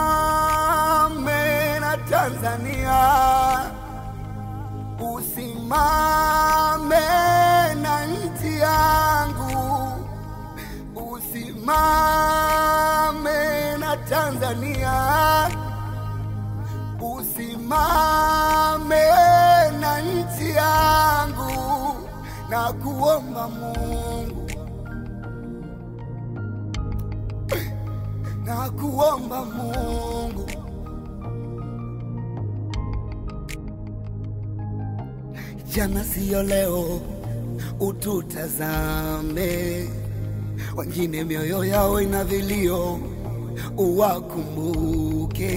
Usimame na Tanzania, usimame na nchi yangu, usimame na Tanzania, usimame na nchi yangu, na kuomba Mungu, na kuomba Mungu. Jana siyo leo, ututazame. Wengine mioyo yao ina vilio, uwakumbuke.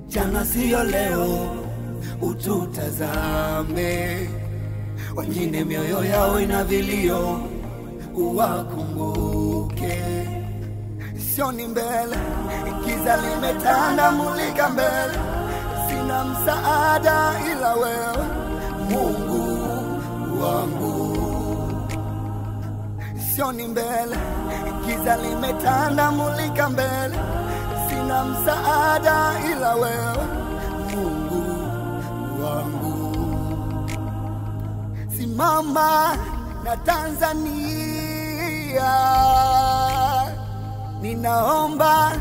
Jana siyo leo, ututazame. Wengine mioyo yao ina vilio, uwakumbuke. Sioni mbele, giza limetanda, mulika mbele. Sina msaada ila wewe, Mungu wangu. Sioni mbele, giza limetanda, mulika mbele. Sina msaada ila wewe, Mungu wangu. Simama na Tanzania, ninaomba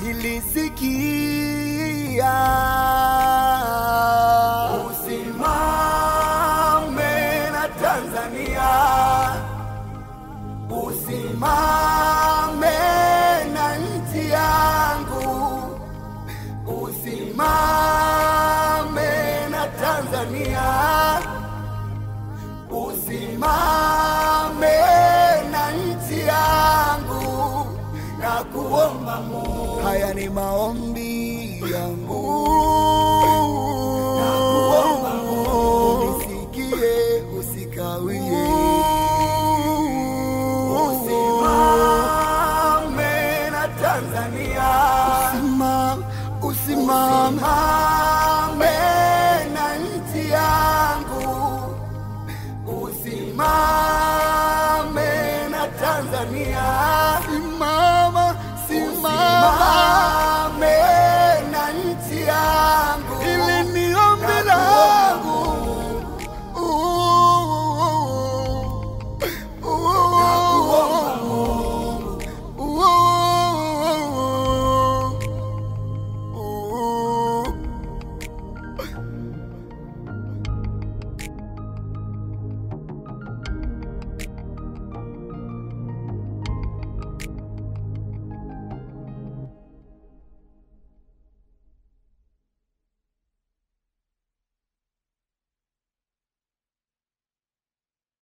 ilisikia. Usimame na Tanzania, usimame na nchi yangu, usimame na Tanzania, usimame na nchi yangu, na kuomba Mungu. Haya ni maombi yangu, na kuomba Mungu, nisikie, usikawie. Usimame na Tanzania, usimame na nchi yangu, usimame na Tanzania, usimame